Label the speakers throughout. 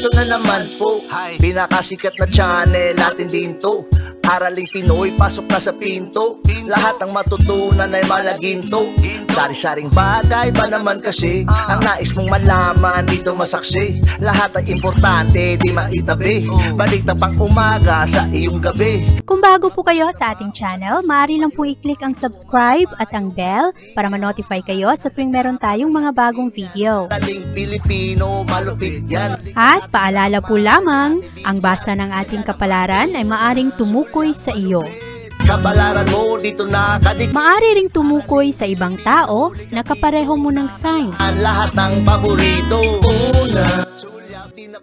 Speaker 1: Eto na naman po, pinakasikat na channel natin din to. Araling Pinoy, pasok na sa pinto. Lahat ng matutunan ay malaginto. Sari-saring bagay ba naman kasi ang nais mong malaman dito masaksi. Lahat ay importante, di maitabi. Balik na pang umaga sa iyong gabi.
Speaker 2: Kung bago po kayo sa ating channel, maaari lang po i-click ang subscribe at ang bell para ma-notify kayo sa tuwing meron tayong mga bagong video.
Speaker 1: Taling Pilipino, malupit yan.
Speaker 2: At paalala po lamang, ang basa ng ating kapalaran ay maaring tumukoy sa iyo.
Speaker 1: Kapalaran mo dito nakadik.
Speaker 2: Maaari ring tumukoy sa ibang tao na kapareho mo ng sign.
Speaker 1: Lahat ng paborito. Una,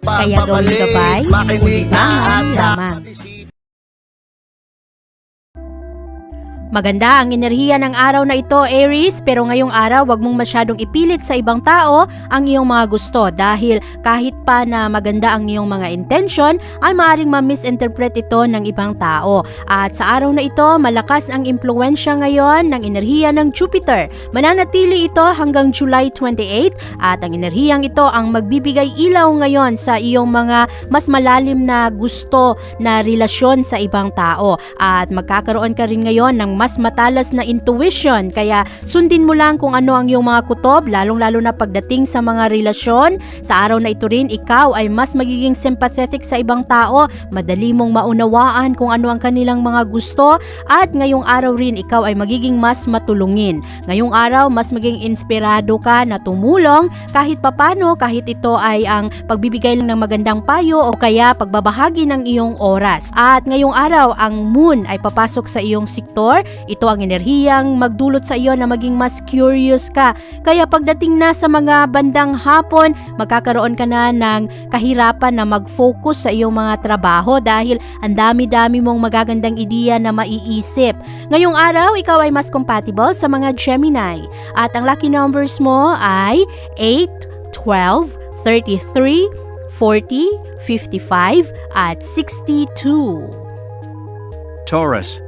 Speaker 2: Kaya gawing gabay,
Speaker 1: makinig
Speaker 2: ulitangan lamang. Maganda ang enerhiya ng araw na ito, Aries, pero ngayong araw wag mong masyadong ipilit sa ibang tao ang iyong mga gusto dahil kahit pa na maganda ang iyong mga intention ay maaaring ma-misinterpret ito ng ibang tao. At sa araw na ito, malakas ang impluwensya ngayon ng enerhiya ng Jupiter. Mananatili ito hanggang July 28 at ang enerhiyang ito ang magbibigay ilaw ngayon sa iyong mga mas malalim na gusto na relasyon sa ibang tao. At magkakaroon ka rin ngayon ng mas matalas na intuition, kaya sundin mo lang kung ano ang iyong mga kutob, lalong-lalo na pagdating sa mga relasyon. Sa araw na ito rin, ikaw ay mas magiging sympathetic sa ibang tao, madali mong maunawaan kung ano ang kanilang mga gusto, at ngayong araw rin, ikaw ay magiging mas matulungin. Ngayong araw, mas maging inspirado ka na tumulong kahit papano, kahit ito ay ang pagbibigay lang ng magandang payo o kaya pagbabahagi ng iyong oras. At ngayong araw, ang moon ay papasok sa iyong sektor. Ito ang enerhiyang magdulot sa iyo na maging mas curious ka. Kaya pagdating na sa mga bandang hapon, magkakaroon ka na ng kahirapan na mag-focus sa iyong mga trabaho dahil ang dami-dami mong magagandang ideya na maiisip. Ngayong araw, ikaw ay mas compatible sa mga Gemini. At ang lucky numbers mo ay 8, 12, 33, 40, 55, at 62.
Speaker 3: Taurus.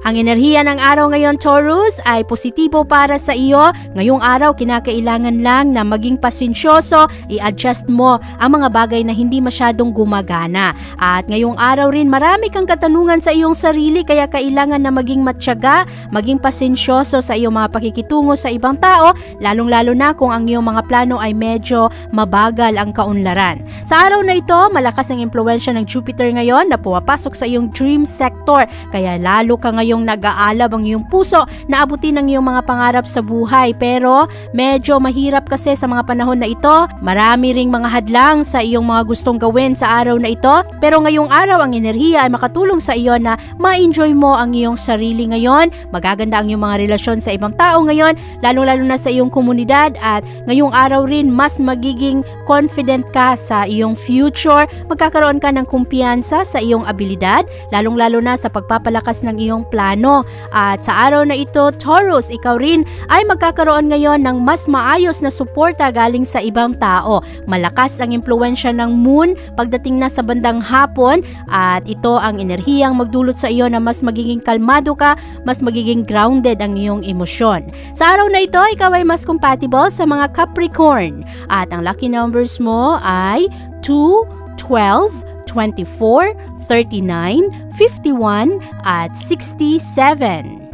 Speaker 2: Ang enerhiya ng araw ngayon, Taurus, ay positibo para sa iyo. Ngayong araw, kinakailangan lang na maging pasensyoso, i-adjust mo ang mga bagay na hindi masyadong gumagana. At ngayong araw rin, marami kang katanungan sa iyong sarili, kaya kailangan na maging matyaga, maging pasensyoso sa iyong mga pakikitungo sa ibang tao, lalong-lalo na kung ang iyong mga plano ay medyo mabagal ang kaunlaran. Sa araw na ito, malakas ang impluwensya ng Jupiter ngayon na pumapasok sa iyong dream sector, kaya lalo ka ngayong nag-aalab ang iyong puso na abutin ang iyong mga pangarap sa buhay. Pero medyo mahirap kasi sa mga panahon na ito. Marami ring mga hadlang sa iyong mga gustong gawin sa araw na ito. Pero ngayong araw, ang enerhiya ay makatulong sa iyo na ma-enjoy mo ang iyong sarili ngayon. Magaganda ang iyong mga relasyon sa ibang tao ngayon, lalong-lalo na sa iyong komunidad. At ngayong araw rin, mas magiging confident ka sa iyong future. Magkakaroon ka ng kumpiyansa sa iyong abilidad, lalong-lalo na sa pagpapalakas ng iyong plano. At sa araw na ito, Taurus, ikaw rin ay magkakaroon ngayon ng mas maayos na suporta galing sa ibang tao. Malakas ang impluwensya ng moon pagdating na sa bandang hapon at ito ang enerhiyang magdulot sa iyo na mas magiging kalmado ka, mas magiging grounded ang iyong emosyon. Sa araw na ito, ikaw ay mas compatible sa mga Capricorn at ang lucky numbers mo ay 2, 12, 24, 39, 51, at 67.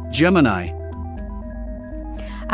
Speaker 3: Gemini.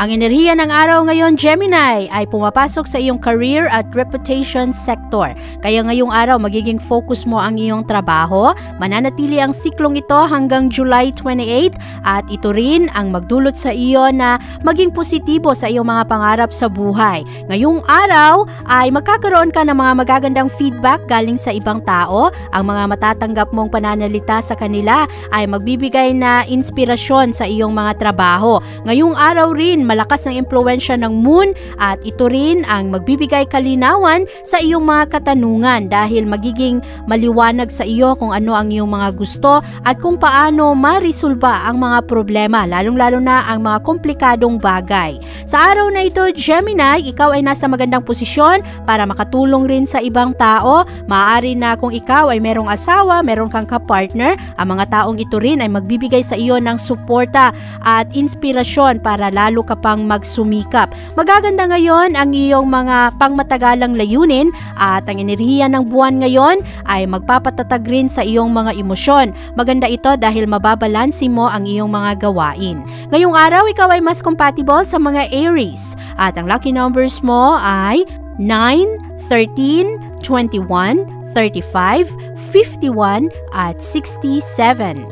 Speaker 2: Ang enerhiya ng araw ngayon, Gemini, ay pumapasok sa iyong career at reputation sector. Kaya ngayong araw, magiging focus mo ang iyong trabaho. Mananatili ang siklong ito hanggang July 28 at ito rin ang magdulot sa iyo na maging positibo sa iyong mga pangarap sa buhay. Ngayong araw ay magkakaroon ka ng mga magagandang feedback galing sa ibang tao. Ang mga matatanggap mong pananalita sa kanila ay magbibigay na inspirasyon sa iyong mga trabaho. Ngayong araw rin, malakas ang impluwensya ng moon at ito rin ang magbibigay kalinawan sa iyong mga katanungan dahil magiging maliwanag sa iyo kung ano ang iyong mga gusto at kung paano marisolba ang mga problema, lalong-lalo na ang mga komplikadong bagay. Sa araw na ito, Gemini, ikaw ay nasa magandang posisyon para makatulong rin sa ibang tao. Maaari na kung ikaw ay merong asawa, meron kang kapartner, ang mga taong ito rin ay magbibigay sa iyo ng suporta at inspirasyon para lalo ka pang magsumikap. Magaganda ngayon ang iyong mga pangmatagalang layunin at ang enerhiya ng buwan ngayon ay magpapatatag rin sa iyong mga emosyon. Maganda ito dahil mababalansi mo ang iyong mga gawain. Ngayong araw, ikaw ay mas compatible sa mga Aries at ang lucky numbers mo ay 9, 13, 21, 35, 51 at 67.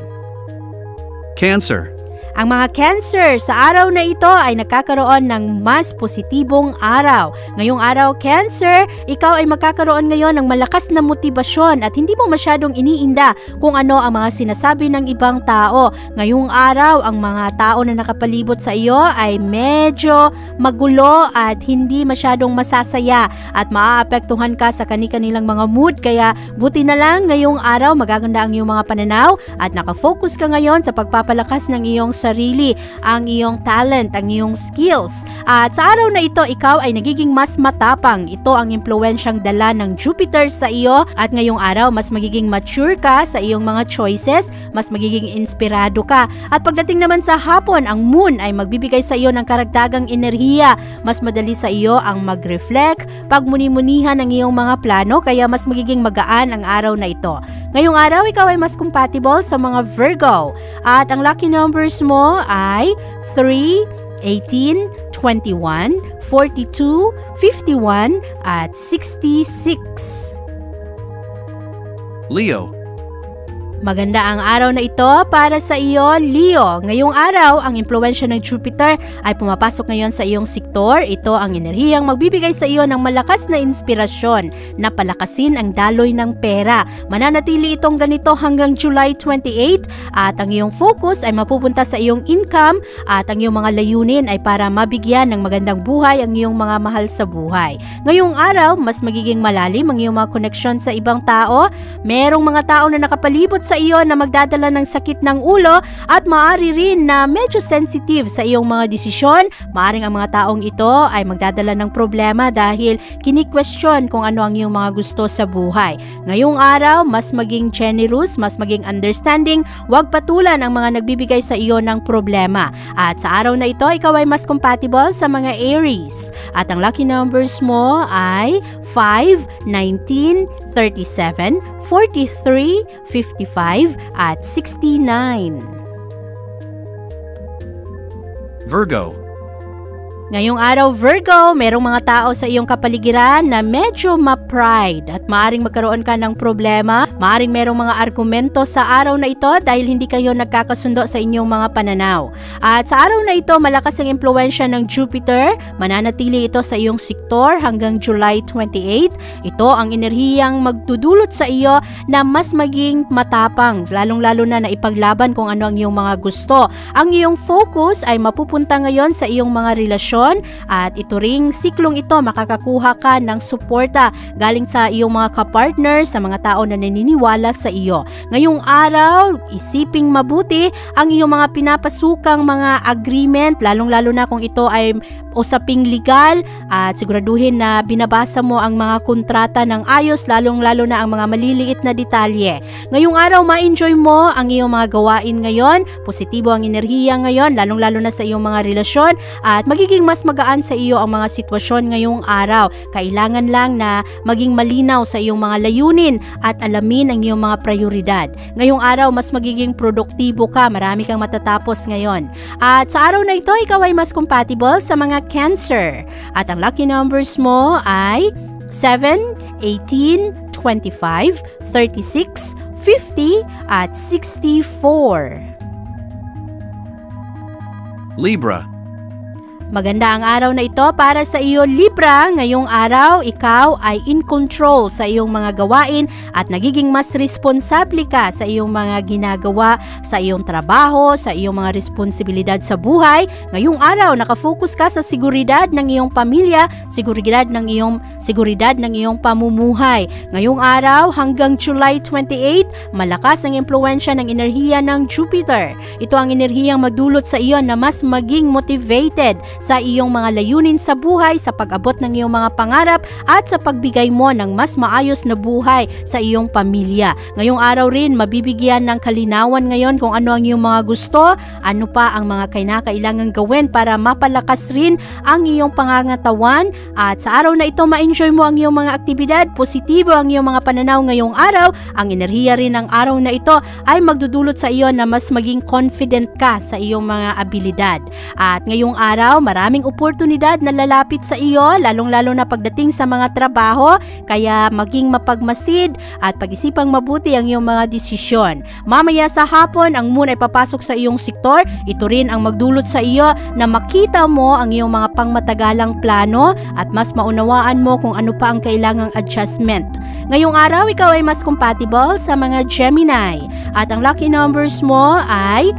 Speaker 3: Cancer.
Speaker 2: Ang mga Cancer sa araw na ito ay nagkakaroon ng mas positibong araw. Ngayong araw, Cancer, ikaw ay magkakaroon ngayon ng malakas na motibasyon at hindi mo masyadong iniinda kung ano ang mga sinasabi ng ibang tao. Ngayong araw, ang mga tao na nakapalibot sa iyo ay medyo magulo at hindi masyadong masasaya at maaapektuhan ka sa kani-kanilang mga mood. Kaya buti na lang ngayong araw magaganda ang iyong mga pananaw at nakafocus ka ngayon sa pagpapalakas ng iyong sarili, ang iyong talent, ang iyong skills. At sa araw na ito, ikaw ay nagiging mas matapang. Ito ang impluwensyang dala ng Jupiter sa iyo at ngayong araw, mas magiging mature ka sa iyong mga choices, mas magiging inspirado ka. At pagdating naman sa hapon, ang moon ay magbibigay sa iyo ng karagdagang enerhiya. Mas madali sa iyo ang mag-reflect, pagmuni-munihan ng iyong mga plano, kaya mas magiging magaan ang araw na ito. Ngayong araw, ikaw ay mas compatible sa mga Virgo. At ang lucky numbers mo ay 3, 18, 21, 42, 51 at 66.
Speaker 3: Leo.
Speaker 2: Maganda ang araw na ito para sa iyo, Leo. Ngayong araw, ang impluwensya ng Jupiter ay pumapasok ngayon sa iyong sektor. Ito ang enerhiyang magbibigay sa iyo ng malakas na inspirasyon na palakasin ang daloy ng pera. Mananatili itong ganito hanggang July 28 at ang iyong focus ay mapupunta sa iyong income at ang iyong mga layunin ay para mabigyan ng magandang buhay ang iyong mga mahal sa buhay. Ngayong araw, mas magiging malalim ang iyong mga koneksyon sa ibang tao. Merong mga tao na nakapalibot sa iyo na magdadala ng sakit ng ulo at maaari rin na medyo sensitive sa iyong mga desisyon. Maaring ang mga taong ito ay magdadala ng problema dahil kini-question kung ano ang iyong mga gusto sa buhay. Ngayong araw, mas maging generous, mas maging understanding, huwag patulan ang mga nagbibigay sa iyo ng problema. At sa araw na ito, ikaw ay mas compatible sa mga Aries. At ang lucky numbers mo ay 5, 19, 37, 43, 55 at 69.
Speaker 3: Virgo.
Speaker 2: Ngayong araw, Virgo, merong mga tao sa iyong kapaligiran na medyo ma-pride at maaring magkaroon ka ng problema. Maaring merong mga argumento sa araw na ito dahil hindi kayo nagkakasundo sa inyong mga pananaw. At sa araw na ito, malakas ang impluwensya ng Jupiter. Mananatili ito sa iyong sektor hanggang July 28. Ito ang enerhiyang magdudulot sa iyo na mas maging matapang, lalong-lalo na ipaglaban kung ano ang iyong mga gusto. Ang iyong focus ay mapupunta ngayon sa iyong mga relasyon at ito ring siklong ito makakakuha ka ng suporta galing sa iyong mga kapartner, sa mga tao na naniniwala sa iyo. Ngayong araw, isiping mabuti ang iyong mga pinapasukang mga agreement, lalong-lalo na kung ito ay usaping legal at siguraduhin na binabasa mo ang mga kontrata ng ayos, lalong-lalo na ang mga maliliit na detalye. Ngayong araw, ma-enjoy mo ang iyong mga gawain ngayon, positibo ang enerhiya ngayon, lalong-lalo na sa iyong mga relasyon at magiging mas magaan sa iyo ang mga sitwasyon ngayong araw. Kailangan lang na maging malinaw sa iyong mga layunin at alamin ang iyong mga prioridad. Ngayong araw, mas magiging produktibo ka, marami kang matatapos ngayon. At sa araw na ito, ikaw ay mas compatible sa mga Cancer. At ang lucky numbers mo ay 7, 18, 25, 36, 50 at 64.
Speaker 3: Libra.
Speaker 2: Maganda ang araw na ito para sa iyo, Libra. Ngayong araw, ikaw ay in control sa iyong mga gawain at nagiging mas responsable ka sa iyong mga ginagawa, sa iyong trabaho, sa iyong mga responsibilidad sa buhay. Ngayong araw, nakafocus ka sa seguridad ng iyong pamilya, seguridad ng iyong pamumuhay. Ngayong araw, hanggang July 28, malakas ang impluwensya ng enerhiya ng Jupiter. Ito ang enerhiyang madulot sa iyo na mas maging motivated sa iyong mga layunin sa buhay, sa pag-abot ng iyong mga pangarap at sa pagbigay mo ng mas maayos na buhay sa iyong pamilya. Ngayong araw rin, mabibigyan ng kalinawan ngayon kung ano ang iyong mga gusto, ano pa ang mga kinakailangan gawin para mapalakas rin ang iyong pangangatawan, at sa araw na ito ma-enjoy mo ang iyong mga aktibidad, positibo ang iyong mga pananaw ngayong araw. Ang enerhiya rin ng araw na ito ay magdudulot sa iyo na mas maging confident ka sa iyong mga abilidad. At ngayong araw, maraming oportunidad na lalapit sa iyo, lalong-lalo na pagdating sa mga trabaho, kaya maging mapagmasid at pag-isipang mabuti ang iyong mga desisyon. Mamaya sa hapon, ang moon ay papasok sa iyong sektor. Ito rin ang magdulot sa iyo na makita mo ang iyong mga pangmatagalang plano at mas maunawaan mo kung ano pa ang kailangang adjustment. Ngayong araw, ikaw ay mas compatible sa mga Gemini at ang lucky numbers mo ay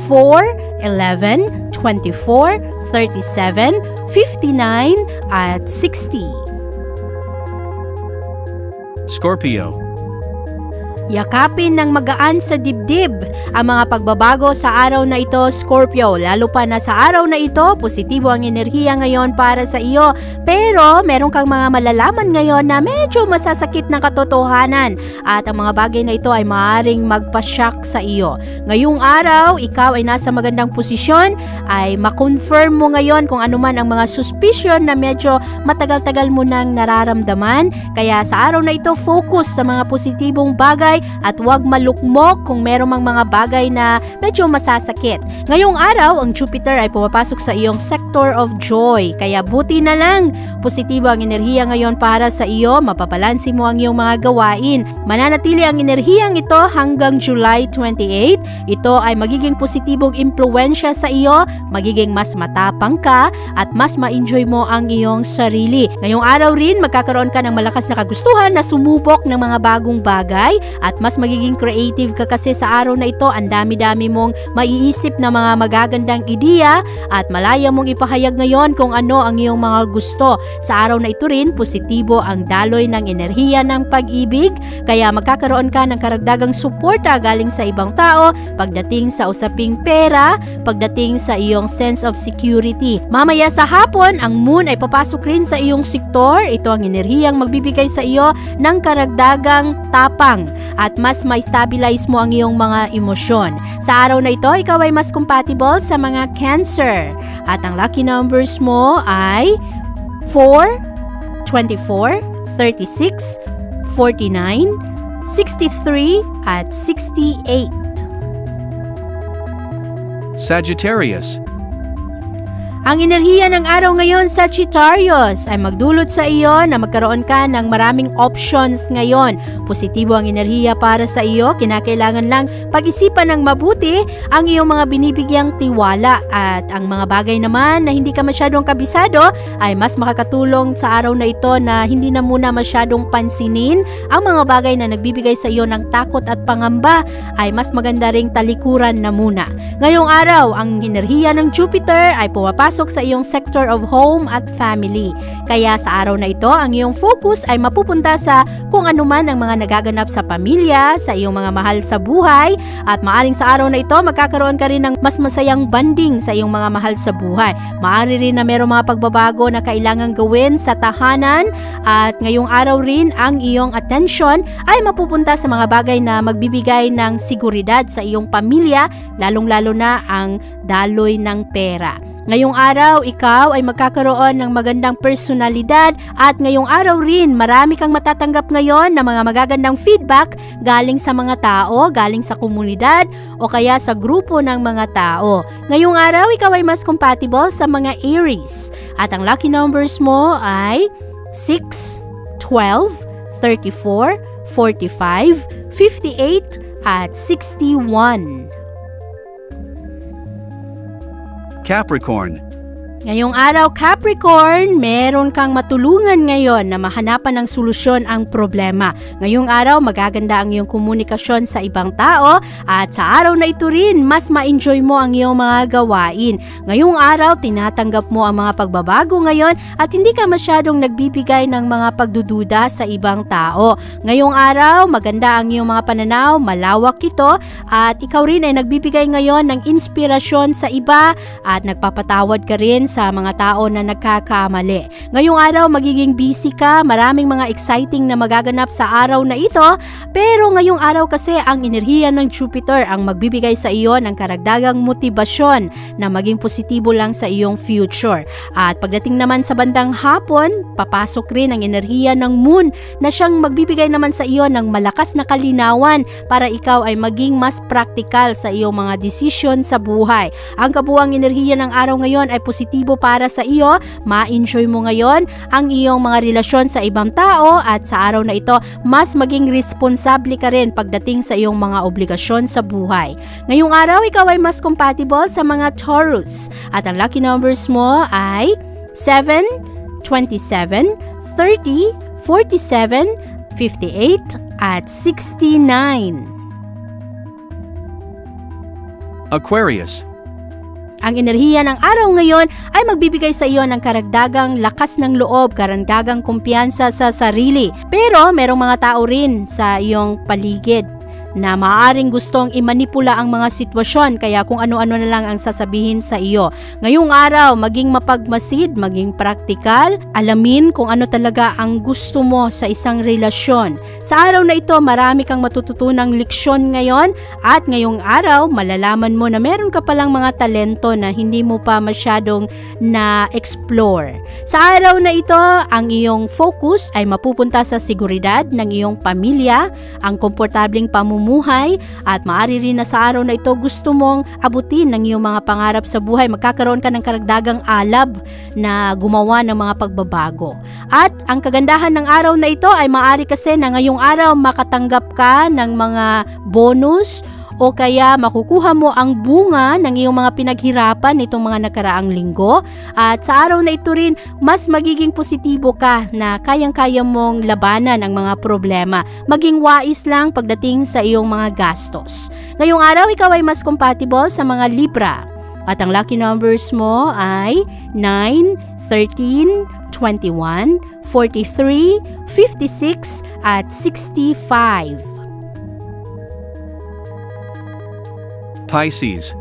Speaker 2: 4, 11, 24, 37, 59 at 60.
Speaker 3: Scorpio.
Speaker 2: Yakapin ng magaan sa dibdib ang mga pagbabago sa araw na ito, Scorpio. Lalo pa na sa araw na ito, positibo ang enerhiya ngayon para sa iyo. Pero meron kang mga malalaman ngayon na medyo masasakit ng katotohanan at ang mga bagay na ito ay maaaring magpa-shock sa iyo. Ngayong araw, ikaw ay nasa magandang posisyon, ay makonfirm mo ngayon kung ano man ang mga suspicion na medyo matagal-tagal mo nang nararamdaman. Kaya sa araw na ito, focus sa mga positibong bagay at huwag malukmok kung meron mang mga bagay na medyo masasakit. Ngayong araw, ang Jupiter ay pumapasok sa iyong sector of joy. Kaya buti na lang, positibo ang enerhiya ngayon para sa iyo, mapabalansi mo ang iyong mga gawain. Mananatili ang enerhiyang ito hanggang July 28. Ito ay magiging positibong impluwensya sa iyo, magiging mas matapang ka at mas ma-enjoy mo ang iyong sarili. Ngayong araw rin, magkakaroon ka ng malakas na kagustuhan na sumubok ng mga bagong bagay at mas magiging creative ka kasi sa araw na ito. Ang dami-dami mong maiisip na mga magagandang ideya at malaya mong ipahayag ngayon kung ano ang iyong mga gusto. Sa araw na ito rin, positibo ang daloy ng enerhiya ng pag-ibig, kaya magkakaroon ka ng karagdagang suporta galing sa ibang tao pagdating sa usaping pera, pagdating sa iyong sense of security. Mamaya sa hapon, ang moon ay papasok rin sa iyong sektor. Ito ang enerhiyang magbibigay sa iyo ng karagdagang tapang at mas ma-stabilize mo ang iyong mga emosyon. Sa araw na ito, ikaw ay mas compatible sa mga Cancer. At ang lucky numbers mo ay 4, 24, 36, 49, 63 at 68.
Speaker 3: Sagittarius.
Speaker 2: Ang enerhiya ng araw ngayon, Sagittarius, ay magdulot sa iyo na magkaroon ka ng maraming options ngayon. Positibo ang enerhiya para sa iyo, kinakailangan lang pag-isipan ng mabuti ang iyong mga binibigyang tiwala, at ang mga bagay naman na hindi ka masyadong kabisado ay mas makakatulong sa araw na ito na hindi na muna masyadong pansinin ang mga bagay na nagbibigay sa iyo ng takot at pangamba, ay mas maganda ring talikuran na muna. Ngayong araw, ang enerhiya ng Jupiter ay pumapasok sa iyong sector of home at family. Kaya sa araw na ito, ang iyong focus ay mapupunta sa kung ano man ang mga nagaganap sa pamilya, sa iyong mga mahal sa buhay, at maaring sa araw na ito, magkakaroon ka rin ng mas masayang banding sa iyong mga mahal sa buhay. Maari rin na mayroong mga pagbabago na kailangang gawin sa tahanan, at ngayong araw rin, ang iyong atensyon ay mapupunta sa mga bagay na magbibigay ng seguridad sa iyong pamilya, lalong-lalo na ang daloy ng pera. Ngayong araw, ikaw ay magkakaroon ng magandang personalidad, at ngayong araw rin, marami kang matatanggap ngayon na mga magagandang feedback galing sa mga tao, galing sa komunidad o kaya sa grupo ng mga tao. Ngayong araw, ikaw ay mas compatible sa mga Aries, at ang lucky numbers mo ay 6, 12, 34, 45, 58 at 61.
Speaker 3: Capricorn.
Speaker 2: Ngayong araw, Capricorn, meron kang matulungan ngayon na mahanapan ng solusyon ang problema. Ngayong araw, magaganda ang iyong komunikasyon sa ibang tao, at sa araw na ito rin, mas ma-enjoy mo ang iyong mga gawain. Ngayong araw, tinatanggap mo ang mga pagbabago ngayon at hindi ka masyadong nagbibigay ng mga pagdududa sa ibang tao. Ngayong araw, maganda ang iyong mga pananaw, malawak ito, at ikaw rin ay nagbibigay ngayon ng inspirasyon sa iba at nagpapatawad ka rin sa mga tao na nagkakamali. Ngayong araw magiging busy ka, maraming mga exciting na magaganap sa araw na ito, pero ngayong araw kasi ang enerhiya ng Jupiter ang magbibigay sa iyo ng karagdagang motibasyon na maging positibo lang sa iyong future. At pagdating naman sa bandang hapon, papasok rin ang enerhiya ng Moon na siyang magbibigay naman sa iyo ng malakas na kalinawan para ikaw ay maging mas practical sa iyong mga desisyon sa buhay. Ang kabuuang enerhiya ng araw ngayon ay positibo para sa iyo. Ma-enjoy mo ngayon ang iyong mga relasyon sa ibang tao at sa araw na ito, mas maging responsable ka rin pagdating sa iyong mga obligasyon sa buhay. Ngayong araw, ikaw ay mas compatible sa mga Taurus at ang lucky numbers mo ay 7, 27, 30, 47, 58 at 69.
Speaker 3: Aquarius.
Speaker 2: Ang enerhiya ng araw ngayon ay magbibigay sa iyo ng karagdagang lakas ng loob, karagdagang kumpiyansa sa sarili. Pero merong mga tao rin sa iyong paligid na maaaring gustong imanipula ang mga sitwasyon, kaya kung ano-ano na lang ang sasabihin sa iyo. Ngayong araw, maging mapagmasid, maging praktikal, alamin kung ano talaga ang gusto mo sa isang relasyon. Sa araw na ito, marami kang matututunang leksyon ngayon at ngayong araw, malalaman mo na meron ka palang mga talento na hindi mo pa masyadong na-explore. Sa araw na ito, ang iyong focus ay mapupunta sa seguridad ng iyong pamilya, ang komportabling pamumuhay, at maaari rin na sa araw na ito gusto mong abutin ng iyong mga pangarap sa buhay. Magkakaroon ka ng karagdagang alab na gumawa ng mga pagbabago. At ang kagandahan ng araw na ito ay maaari kasi na ngayong araw makatanggap ka ng mga bonus o kaya makukuha mo ang bunga ng iyong mga pinaghirapan nitong mga nakaraang linggo. At sa araw na ito rin, mas magiging positibo ka na kayang-kaya mong labanan ang mga problema. Maging wais lang pagdating sa iyong mga gastos. Ngayong araw, ikaw ay mas compatible sa mga Libra. At ang lucky numbers mo ay 9, 13, 21, 43, 56 at 65.
Speaker 3: Pisces.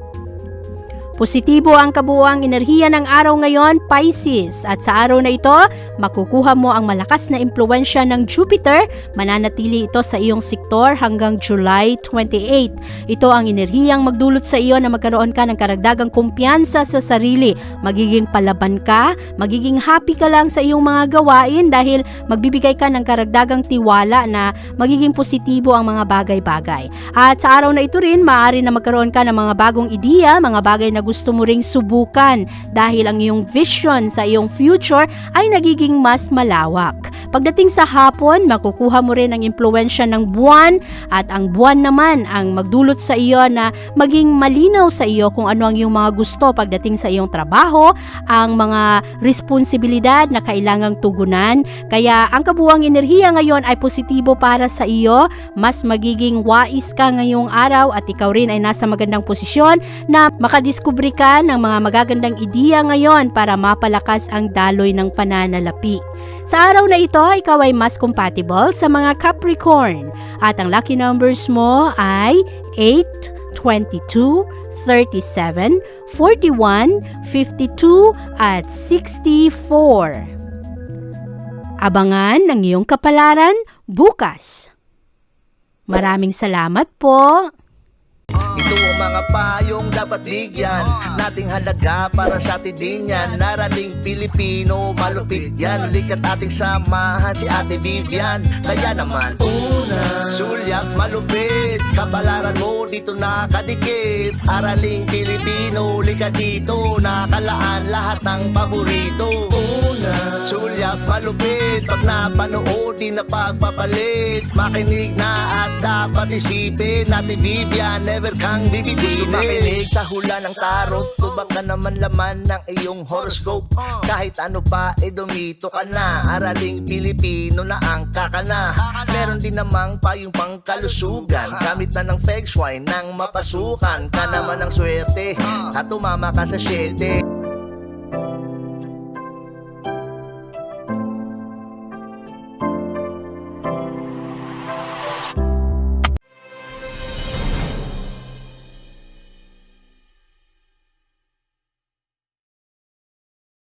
Speaker 2: Positibo ang kabuuang enerhiya ng araw ngayon, Pisces. At sa araw na ito, makukuha mo ang malakas na impluwensya ng Jupiter. Mananatili ito sa iyong sektor hanggang July 28. Ito ang enerhiyang magdulot sa iyo na magkaroon ka ng karagdagang kumpiyansa sa sarili. Magiging palaban ka, magiging happy ka lang sa iyong mga gawain dahil magbibigay ka ng karagdagang tiwala na magiging positibo ang mga bagay-bagay. At sa araw na ito rin, maaari na magkaroon ka ng mga bagong ideya, mga bagay na gusto mo ring subukan dahil ang iyong vision sa iyong future ay nagiging mas malawak. Pagdating sa hapon, makukuha mo rin ang impluwensya ng buwan at ang buwan naman ang magdulot sa iyo na maging malinaw sa iyo kung ano ang iyong mga gusto pagdating sa iyong trabaho, ang mga responsibilidad na kailangang tugunan. Kaya ang kabuuang enerhiya ngayon ay positibo para sa iyo. Mas magiging wais ka ngayong araw at ikaw rin ay nasa magandang posisyon na makadiskubre ka ng mga magagandang ideya ngayon para mapalakas ang daloy ng pananalapi. Sa araw na ito, ikaw ay mas compatible sa mga Capricorn at ang lucky numbers mo ay 8, 22, 37, 41, 52 at 64. Abangan ng iyong kapalaran bukas. Maraming salamat po.
Speaker 1: Ito ang mga payong dapat bigyan nating halaga para sa atin din yan. Narating Pilipino, malupit yan. Likat ating samahan si Ate Vivian. Kaya naman, una, sulyak malupit, kapalaran mo dito nakadikit. Araling Pilipino, likat dito, nakalaan lahat ng paborito. Una, sulyak malupit, pag napanood di na pagpapalit. Makinig na at dapat isipin, Ate Vivian, never kang bibitin. Gusto makinig sa hula ng tarot, tubak ka naman laman ng iyong horoscope. Kahit ano pa, dumito ka na. Araling Pilipino na ang kakana. Meron din namang payong pangkalusugan, gamit na ng feng shui nang mapasukan ka naman ng swerte at tumama ka sa 7.